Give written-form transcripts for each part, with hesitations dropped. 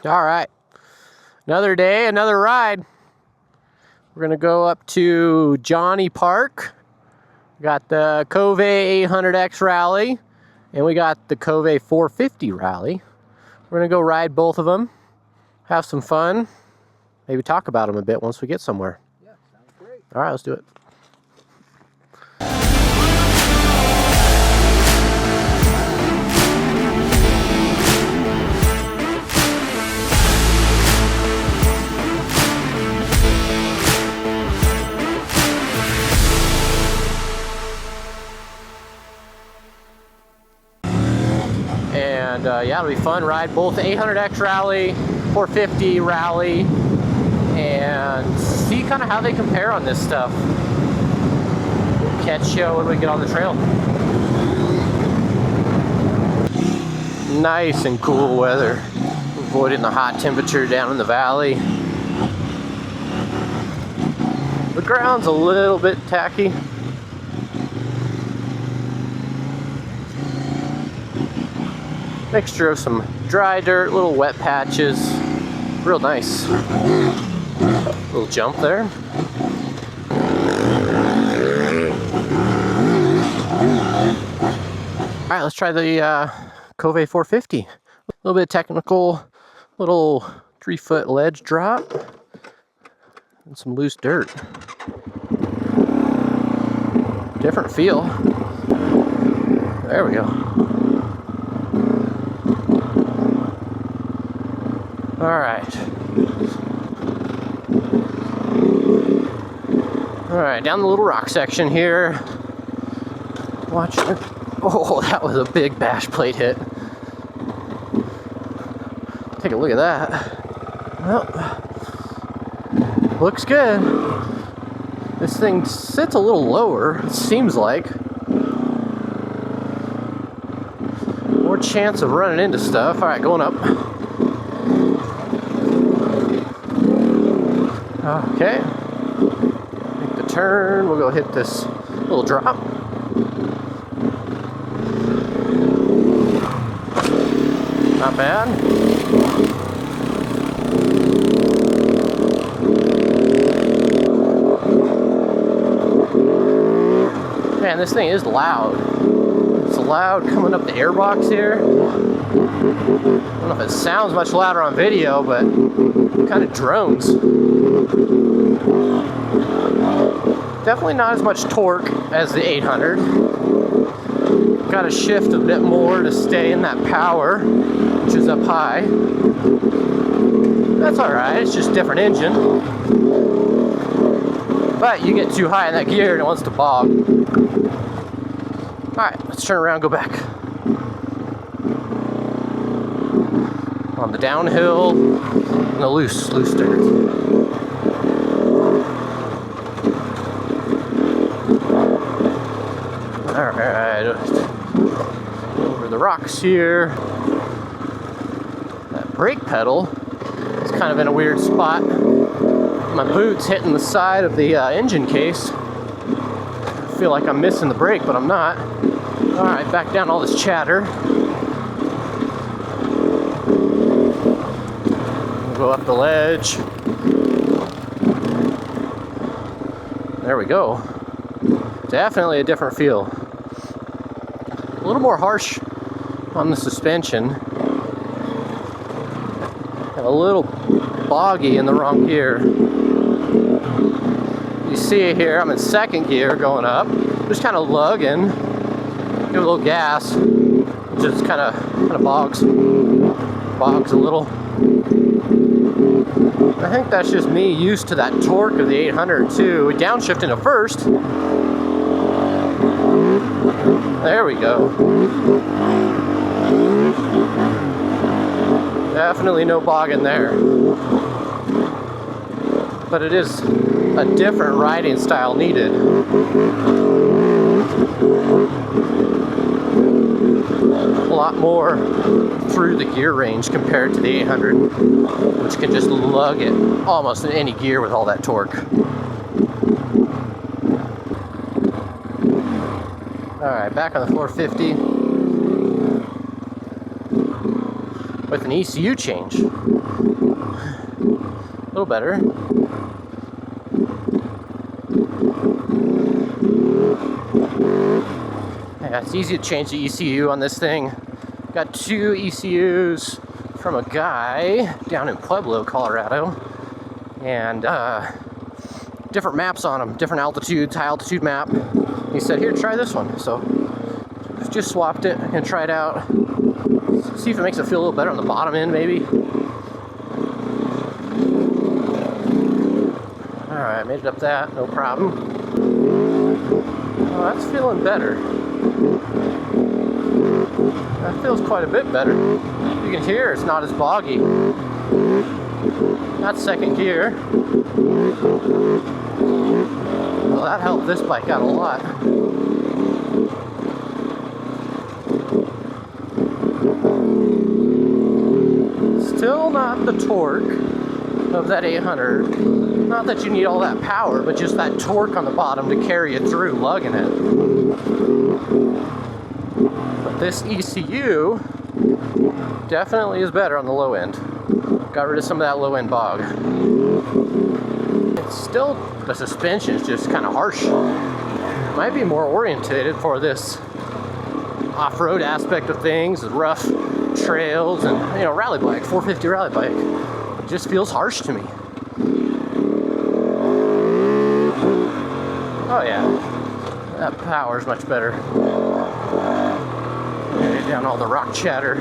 All right, another day, another ride. We're gonna go up to Johnny Park. We got the Kove 800x rally, and we got the Kove 450 rally. We're gonna go ride both of them, have some fun, maybe talk about them a bit once we get somewhere. Yeah, sounds great. All right, let's do it. And yeah, it'll be fun. Ride both the 800x rally, 450 rally, and see kind of how they compare on this stuff. Catch you when we get on the trail. Nice and cool weather, avoiding the hot temperature down in the valley. The ground's a little bit tacky. Mixture of some dry dirt, little wet patches. Real nice. Little jump there. Alright, let's try the Kove 450. A little bit of technical, little 3-foot ledge drop, and some loose dirt. Different feel. There we go. Alright. Alright, down the little rock section here. Watch it. Oh, that was a big bash plate hit. Take a look at that. Well, looks good. This thing sits a little lower, it seems like. More chance of running into stuff. Alright, going up. Okay, make the turn, we'll go hit this little drop. Not bad. Man, this thing is loud. It's loud coming up the airbox here. I don't know if it sounds much louder on video, but it kind of drones. Definitely not as much torque as the 800. Got to shift a bit more to stay in that power, which is up high. That's alright, it's just different engine. But you get too high in that gear and it wants to bog. Alright, let's turn around and go back. On the downhill, and the loose dirt. Alright, over the rocks here. That brake pedal is kind of in a weird spot. My boot's hitting the side of the engine case. I feel like I'm missing the brake, but I'm not. Alright, back down all this chatter. Go up the ledge. There we go. Definitely a different feel. A little more harsh on the suspension. And a little boggy in the wrong gear. You see here, I'm in second gear going up. Just kind of lugging. Give a little gas. Just kind of bogs a little. I think that's just me used to that torque of the 800 too. We downshift into first. There we go. Definitely no bogging there. But it is a different riding style needed. A lot more through the gear range compared to the 800, which can just lug it almost in any gear with all that torque. Alright, back on the 450 with an ECU change. A little better. Yeah, it's easy to change the ECU on this thing. Got 2 ECUs from a guy down in Pueblo, Colorado. And different maps on them, different altitudes, high altitude map. He said, here, try this one. So just swapped it and try it out. See if it makes it feel a little better on the bottom end, maybe. Alright, made it up that, no problem. Oh, that's feeling better. That feels quite a bit better. You can hear it's not as boggy. That's second gear. Well, that helped this bike out a lot. Still not the torque of that 800. Not that you need all that power, but just that torque on the bottom to carry it through lugging it. But this ECU definitely is better on the low end. Got rid of some of that low end bog. It's still, the suspension is just kind of harsh. Might be more orientated for this off-road aspect of things, rough trails, and rally bike, 450 rally bike. It just feels harsh to me. Oh yeah, that power's much better. Get down all the rock chatter.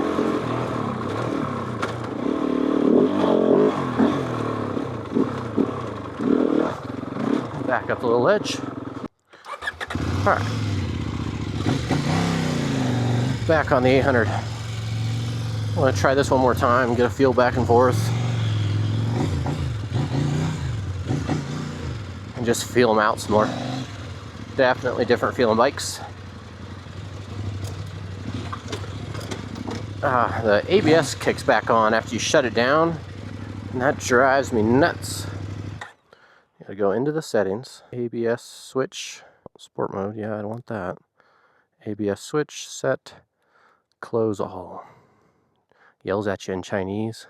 Back up the little ledge. All right. Back on the 800. I want to try this one more time, get a feel back and forth. And just feel them out some more. Definitely different feeling bikes. The ABS kicks back on after you shut it down, and that drives me nuts. You gotta go into the settings, ABS switch, sport mode, yeah, I don't want that. ABS switch, set, close all. Yells at you in Chinese.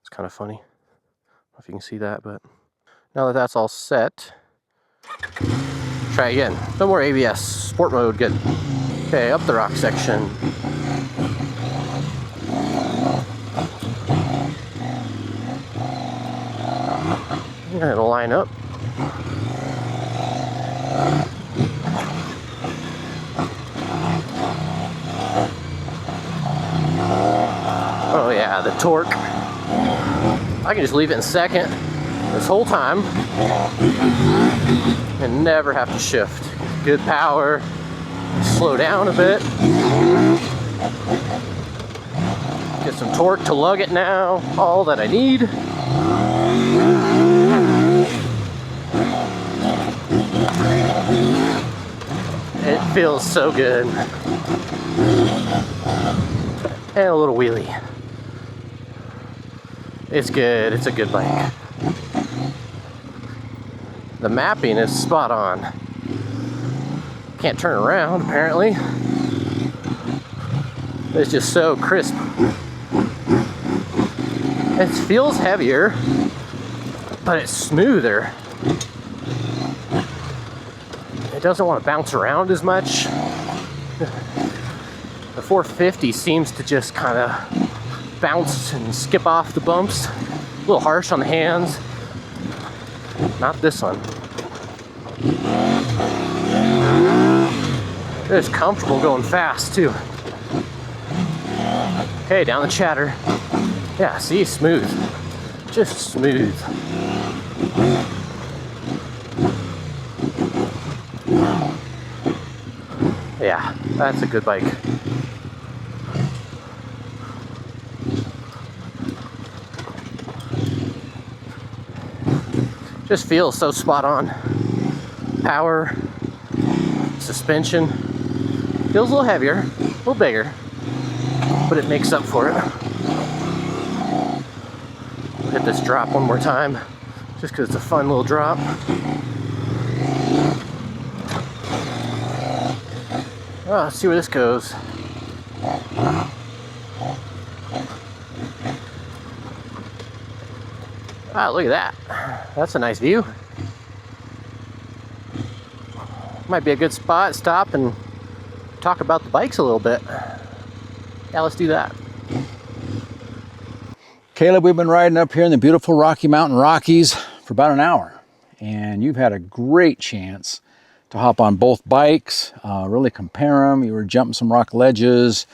It's kind of funny. I don't know if you can see that, but now that that's all set, try again. No more ABS, sport mode, good. Okay, up the rock section. Yeah, it'll line up. Oh yeah, the torque. I can just leave it in second this whole time and never have to shift. Good power. Slow down a bit. Get some torque to lug it now. All that I need. It feels so good. And a little wheelie. It's good. It's a good bike. The mapping is spot on. Can't turn around, apparently. It's just so crisp. It feels heavier, but it's smoother. It doesn't want to bounce around as much. The 450 seems to just kind of bounce and skip off the bumps. A little harsh on the hands. Not this one. It's comfortable going fast too. Okay, down the chatter. Yeah, see, smooth. Just smooth. Yeah, that's a good bike. Just feels so spot on. Power, suspension. Feels a little heavier, a little bigger, but it makes up for it. Hit this drop one more time, just because it's a fun little drop. Oh, let's see where this goes. Wow, look at that. That's a nice view. Might be a good spot, stop and talk about the bikes a little bit. Yeah, let's do that. Caleb, we've been riding up here in the beautiful Rocky Mountain Rockies for about an hour, and you've had a great chance to hop on both bikes, really compare them. You were jumping some rock ledges,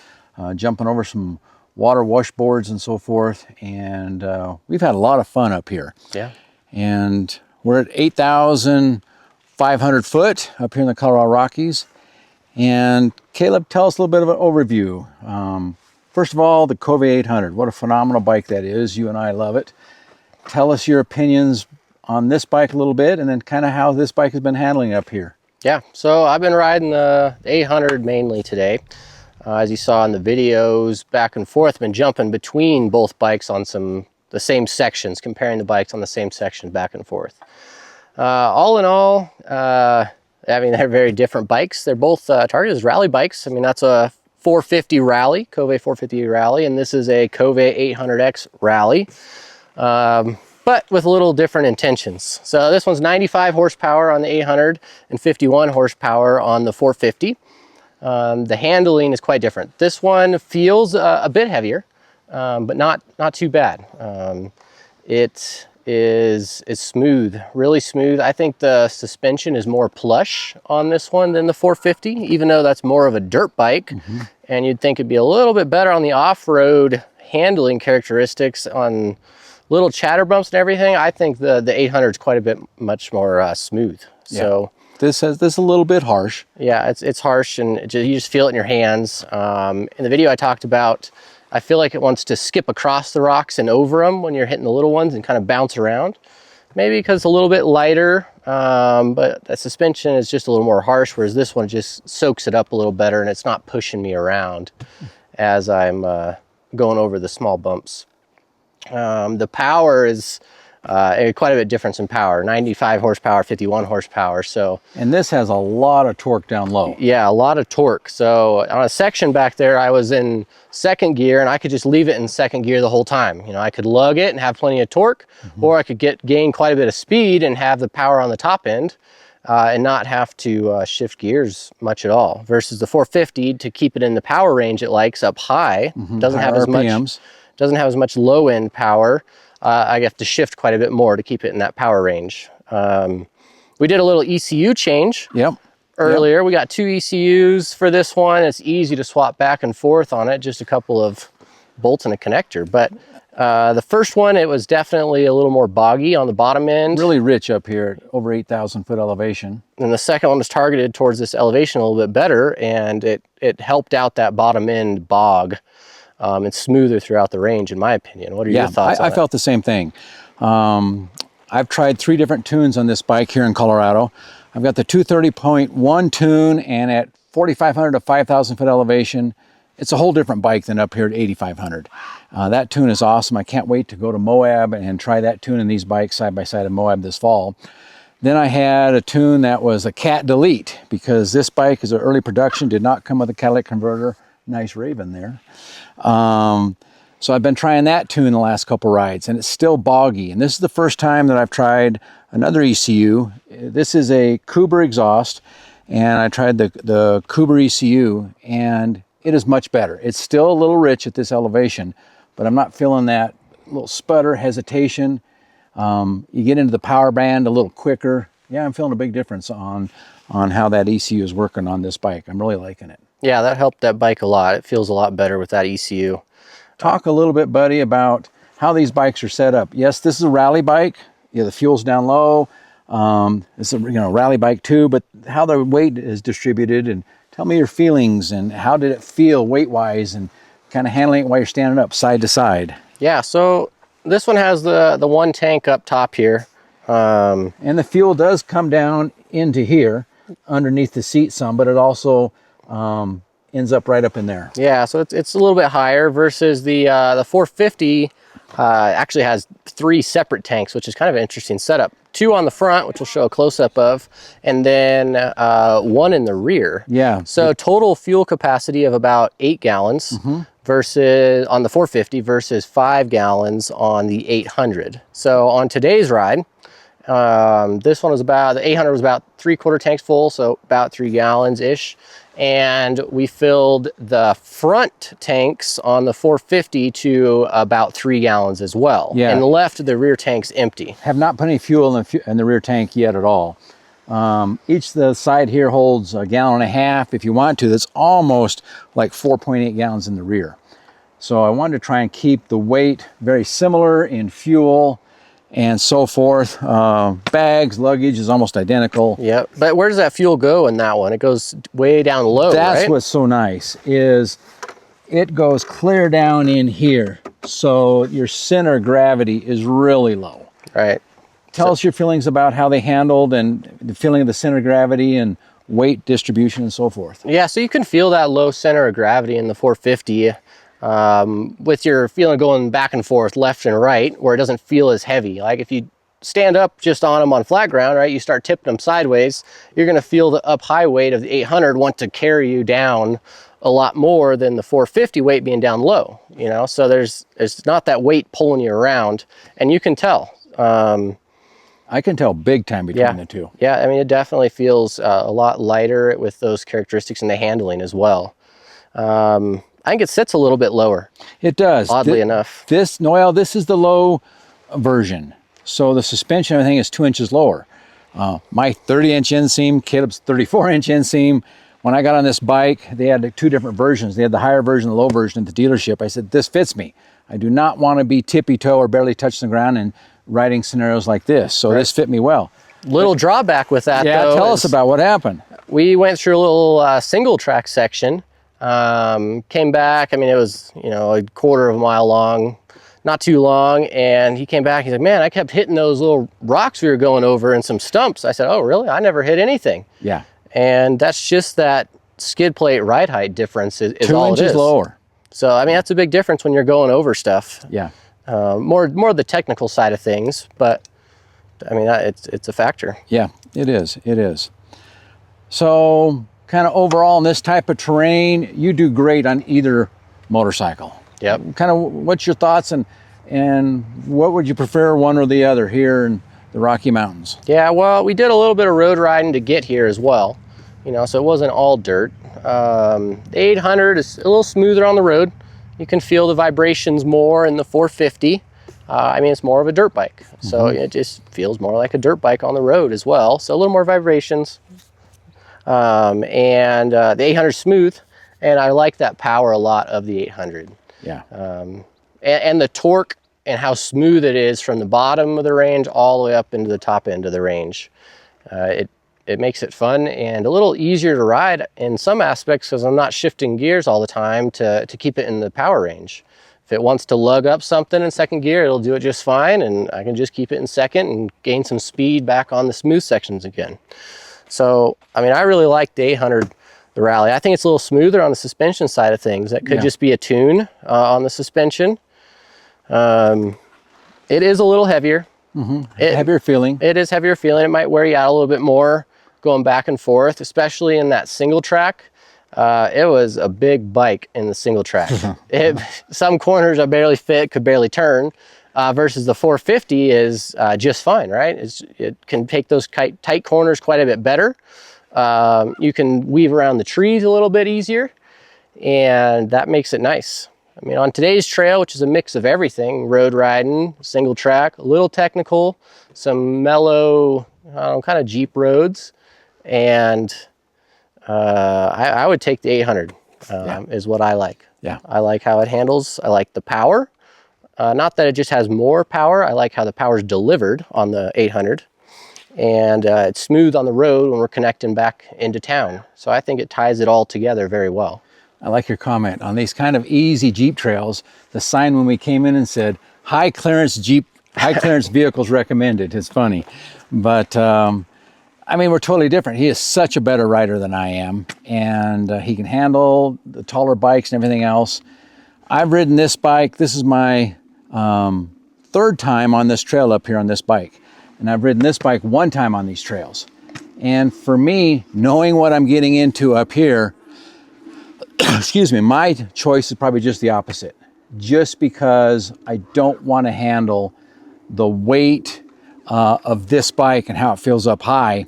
jumping over some water washboards and so forth, and we've had a lot of fun up here. Yeah. And we're at 8,500 foot up here in the Colorado Rockies. And Caleb, tell us a little bit of an overview. First of all, the Kove 800, what a phenomenal bike that is. You and I love it. Tell us your opinions on this bike a little bit, and then kind of how this bike has been handling up here. Yeah, so I've been riding the 800 mainly today. As you saw in the videos, back and forth, been jumping between both bikes on the same sections, comparing the bikes on the same section back and forth. All in all, I mean, they're very different bikes. They're both targeted as rally bikes. I mean, that's a 450 rally, Kove 450 rally, and this is a Kove 800x rally, but with a little different intentions. So this one's 95 horsepower on the 800 and 51 horsepower on the 450. The handling is quite different. This one feels a bit heavier, but not too bad. It is smooth, really smooth. I think the suspension is more plush on this one than the 450, even though that's more of a dirt bike. And you'd think it'd be a little bit better on the off-road handling characteristics on little chatter bumps and everything. I think the 800 is quite a bit much more smooth. Yeah. So this is a little bit harsh. Yeah, it's harsh, and you just feel it in your hands. In the video I talked about, I feel like it wants to skip across the rocks and over them when you're hitting the little ones and kind of bounce around. Maybe because it's a little bit lighter, but the suspension is just a little more harsh, whereas this one just soaks it up a little better and it's not pushing me around as I'm going over the small bumps. The power is quite a bit difference in power, 95 horsepower, 51 horsepower. So, and this has a lot of torque down low. Yeah, a lot of torque. So on a section back there, I was in second gear and I could just leave it in second gear the whole time. You know, I could lug it and have plenty of torque, or I could gain quite a bit of speed and have the power on the top end and not have to shift gears much at all. Versus the 450, to keep it in the power range it likes up high, doesn't have as much low end power. I have to shift quite a bit more to keep it in that power range. We did a little ECU change earlier. We got 2 ECUs for this one. It's easy to swap back and forth on it, just a couple of bolts and a connector. But the first one, it was definitely a little more boggy on the bottom end. Really rich up here at over 8,000 foot elevation. And the second one was targeted towards this elevation a little bit better, and it helped out that bottom end bog. It's smoother throughout the range, in my opinion. What are your thoughts on I that? felt the same thing. I've tried 3 different tunes on this bike here in Colorado. I've got the 230.1 tune, and at 4,500 to 5,000 foot elevation, it's a whole different bike than up here at 8,500. That tune is awesome. I can't wait to go to Moab and try that tune in these bikes side by side in Moab this fall. Then I had a tune that was a Cat Delete, because this bike is an early production, did not come with a catalytic converter. Nice Raven there. So I've been trying that tune the last couple rides, and it's still boggy. And this is the first time that I've tried another ECU. This is a Cooper exhaust, and I tried the Cooper ECU, and it is much better. It's still a little rich at this elevation, but I'm not feeling that little sputter, hesitation. You get into the power band a little quicker. Yeah, I'm feeling a big difference on how that ECU is working on this bike. I'm really liking it. Yeah, that helped that bike a lot. It feels a lot better with that ECU. Talk a little bit, buddy, about how these bikes are set up. Yes, this is a rally bike. Yeah, the fuel's down low. It's a rally bike too, but how the weight is distributed, and tell me your feelings and how did it feel weight-wise and kind of handling it while you're standing up side to side. Yeah, so this one has the one tank up top here. And the fuel does come down into here underneath the seat some, but it also ends up right up in there. Yeah, so it's a little bit higher versus the 450 actually has 3 separate tanks, which is kind of an interesting setup. 2 on the front, which we'll show a close-up of, and then 1 in the rear. Yeah. So total fuel capacity of about 8 gallons versus on the 450 versus 5 gallons on the 800. So on today's ride, this one was about, the 800 was about 3/4 tanks full, so about 3 gallons ish. And we filled the front tanks on the 450 to about 3 gallons as well. Yeah. And left the rear tanks empty. Have not put any fuel in the rear tank yet at all. Each the side here holds 1.5 gallons. If you want to, that's almost like 4.8 gallons in the rear. So I wanted to try and keep the weight very similar in fuel and so forth. Bags, luggage is almost identical. Yep. But where does that fuel go in that one? It goes way down low, That's right? what's so nice, is it goes clear down in here. So your center of gravity is really low. Right. Tell us your feelings about how they handled and the feeling of the center of gravity and weight distribution and so forth. Yeah, so you can feel that low center of gravity in the 450 with your feeling going back and forth, left and right, where it doesn't feel as heavy. Like if you stand up just on them on flat ground, right, you start tipping them sideways, you're going to feel the up high weight of the 800 want to carry you down a lot more than the 450 weight being down low, you know? So there's not that weight pulling you around, and you can tell. I can tell big time between the two. Yeah, I mean, it definitely feels a lot lighter with those characteristics in the handling as well. I think it sits a little bit lower. It does. Oddly enough. This is the low version. So the suspension, everything is 2 inches lower. My 30-inch inseam, Caleb's 34-inch inseam. When I got on this bike, they had 2 different versions. They had the higher version, the low version at the dealership. I said, this fits me. I do not want to be tippy-toe or barely touch the ground in riding scenarios like this. So this fit me well. Little drawback with that, yeah, though. Tell us about what happened. We went through a little single track section. Came back, I mean, it was, you know, 1/4 of a mile long, not too long, and he came back, he's like, man, I kept hitting those little rocks we were going over and some stumps. I said, oh, really? I never hit anything. Yeah. And that's just that skid plate ride height difference is 2 all it inches is. lower. So, I mean, that's a big difference when you're going over stuff. Yeah. More the technical side of things, but, I mean, it's a factor. Yeah, it is. It is. So, kind of overall in this type of terrain, you do great on either motorcycle. Yep. Kind of what's your thoughts and what would you prefer, one or the other here in the Rocky Mountains? Yeah, well, we did a little bit of road riding to get here as well, you know, so it wasn't all dirt. The 800 is a little smoother on the road. You can feel the vibrations more in the 450. I mean, it's more of a dirt bike, so it just feels more like a dirt bike on the road as well. So a little more vibrations. And the 800 is smooth, and I like that power a lot of the 800. Yeah. And the torque and how smooth it is from the bottom of the range all the way up into the top end of the range. It makes it fun and a little easier to ride in some aspects because I'm not shifting gears all the time to keep it in the power range. If it wants to lug up something in second gear, it'll do it just fine, and I can just keep it in second and gain some speed back on the smooth sections again. So, I mean, I really like the 800, the Rally. I think it's a little smoother on the suspension side of things. That could just be a tune on the suspension. It is a little heavier. Heavier feeling. It is heavier feeling. It might wear you out a little bit more going back and forth, especially in that single track. It was a big bike in the single track. Some corners I barely fit, could barely turn. Versus the 450 is just fine, right? It can take those tight corners quite a bit better. You can weave around the trees a little bit easier, and that makes it nice. I mean, on today's trail, which is a mix of everything, road riding, single track, a little technical, some mellow, kind of Jeep roads, and I would take the 800 is what I like. Yeah. I like how it handles. I like the power. Not that it just has more power. I like how the power is delivered on the 800. And it's smooth on the road when we're connecting back into town. So I think it ties it all together very well. I like your comment. On these kind of easy Jeep trails, the sign when we came in and said, high clearance vehicles recommended. It's funny. But I mean, we're totally different. He is such a better rider than I am. And he can handle the taller bikes and everything else. I've ridden this bike. This is my third time on this trail up here on this bike. And I've ridden this bike one time on these trails. And for me, knowing what I'm getting into up here, excuse me, my choice is probably just the opposite. Just because I don't want to handle the weight of this bike and how it feels up high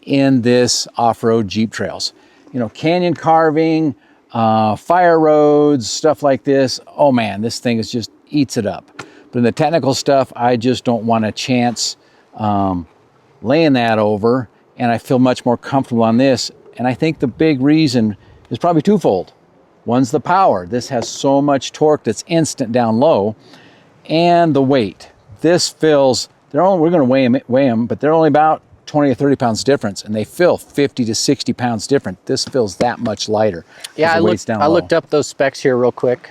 in this off-road Jeep trails. You know, canyon carving, fire roads, stuff like this. Oh man, this thing is just eats it up. But in the technical stuff, I just don't want a chance laying that over, and I feel much more comfortable on this. And I think the big reason is probably twofold. One's the power. This has so much torque that's instant down low, and the weight. This feels, we're going to weigh them, but they're only about 20 or 30 pounds difference, and they feel 50 to 60 pounds different. This feels that much lighter. Yeah, I looked up those specs here real quick.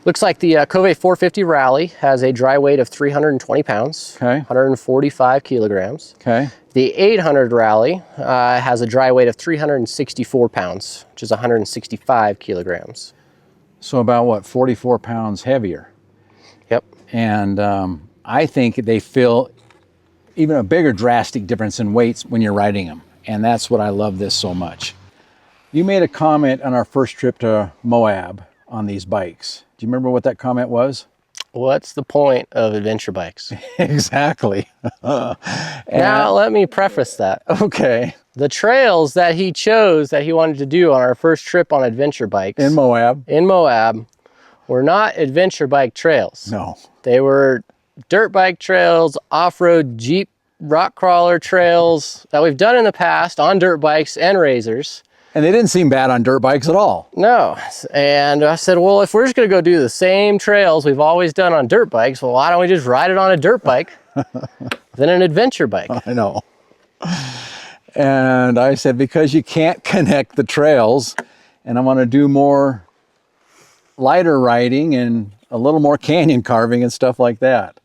Looks like the Kove 450 Rally has a dry weight of 320 pounds, okay, 145 kilograms. Okay. The 800 Rally has a dry weight of 364 pounds, which is 165 kilograms. So about what, 44 pounds heavier? Yep. And I think they feel even a bigger drastic difference in weights when you're riding them. And that's what I love this so much. You made a comment on our first trip to Moab on these bikes. Do you remember what that comment was? What's the point of adventure bikes? Exactly. Now, let me preface that. Okay. The trails that he chose that he wanted to do on our first trip on adventure bikes In Moab were not adventure bike trails. No. They were dirt bike trails, off-road Jeep rock crawler trails that we've done in the past on dirt bikes and razors. And they didn't seem bad on dirt bikes at all. No. And I said, well, if we're just going to go do the same trails we've always done on dirt bikes, well, why don't we just ride it on a dirt bike than an adventure bike? I know. And I said, because you can't connect the trails, and I want to do more lighter riding and a little more canyon carving and stuff like that.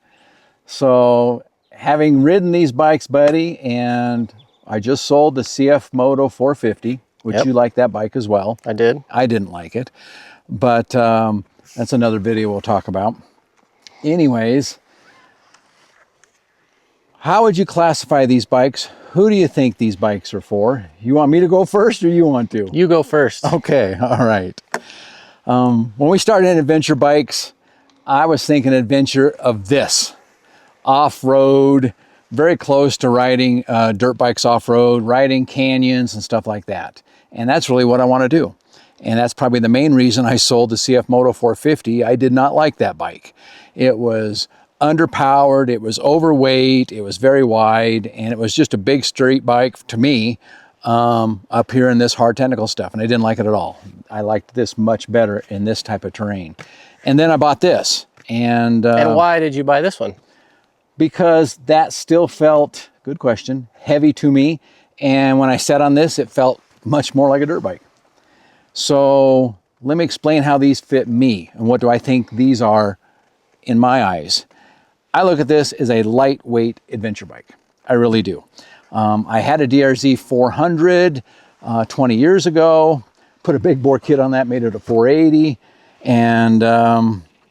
So having ridden these bikes, buddy, and I just sold the CF Moto 450, which Yep. You like that bike as well. I did. I didn't like it, but that's another video we'll talk about. Anyways, how would you classify these bikes? Who do you think these bikes are for? You want me to go first or you want to? You go first. Okay, all right. When we started in adventure bikes, I was thinking adventure of this. Off-road, very close to riding dirt bikes off-road, riding canyons and stuff like that. And that's really what I want to do. And that's probably the main reason I sold the CF Moto 450. I did not like that bike. It was underpowered, it was overweight, it was very wide, and it was just a big street bike to me up here in this hard technical stuff. And I didn't like it at all. I liked this much better in this type of terrain. And then I bought this. And why did you buy this one? Because that still felt, good question, heavy to me. And when I sat on this, it felt much more like a dirt bike. So let me explain how these fit me and what do I think these are in my eyes. I look at this as a lightweight adventure bike. I really do. I had a DRZ 400 20 years ago, put a big bore kit on that, made it a 480. And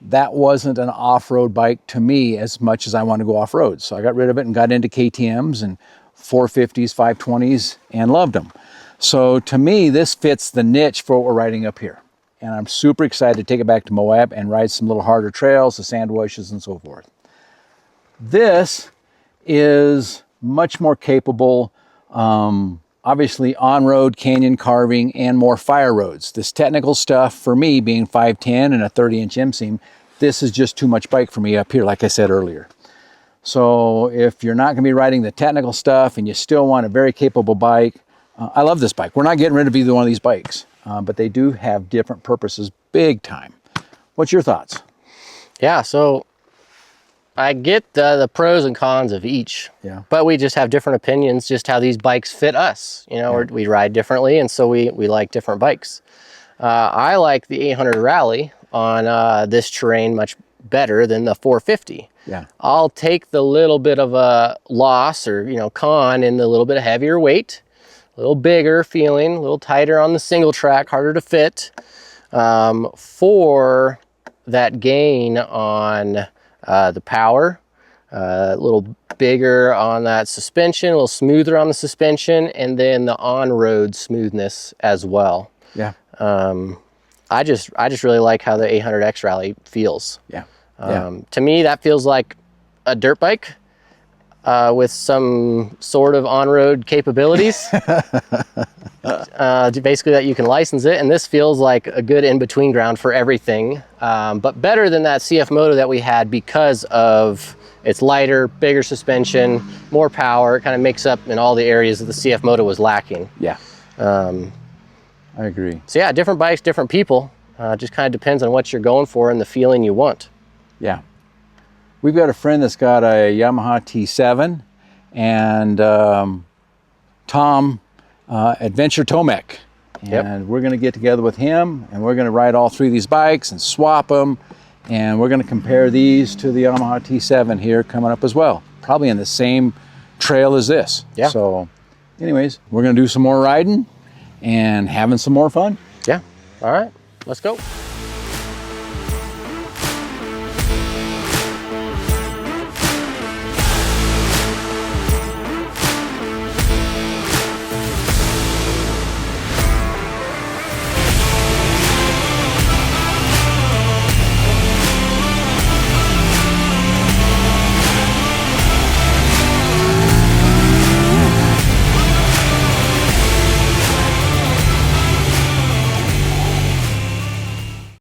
that wasn't an off-road bike to me as much as I want to go off-road. So I got rid of it and got into KTMs and 450s, 520s, and loved them. So to me, this fits the niche for what we're riding up here. And I'm super excited to take it back to Moab and ride some little harder trails, the sand washes and so forth. This is much more capable, obviously on-road canyon carving and more fire roads. This technical stuff for me being 5'10" and a 30-inch inseam, this is just too much bike for me up here, like I said earlier. So if you're not going to be riding the technical stuff and you still want a very capable bike, I love this bike. We're not getting rid of either one of these bikes, but they do have different purposes big time. What's your thoughts? Yeah, so I get the pros and cons of each, Yeah. but we just have different opinions, just how these bikes fit us. You know, we ride differently, and so we like different bikes. I like the 800 Rally on this terrain much better than the 450. Yeah. I'll take the little bit of a loss or, you know, con in the little bit of heavier weight, a little bigger feeling, a little tighter on the single track, harder to fit, for that gain on the power, a little bigger on that suspension, a little smoother on the suspension, and then the on-road smoothness as well. Yeah. I just really like how the 800X Rally feels. Yeah. To me, that feels like a dirt bike with some sort of on-road capabilities. Basically that you can license it, and this feels like a good in-between ground for everything, but better than that CF Moto that we had because of its lighter, bigger suspension, more power. It kind of makes up in all the areas that the CF Moto was lacking. Yeah. I agree. So yeah, different bikes, different people. Just kind of depends on what you're going for and the feeling you want. Yeah. We've got a friend that's got a Yamaha T7 and Tom Adventure Tomek. And we're going to get together with him and we're going to ride all three of these bikes and swap them. And we're going to compare these to the Yamaha T7 here coming up as well. Probably in the same trail as this. Yeah. So anyways, we're going to do some more riding and having some more fun. Yeah. All right. Let's go.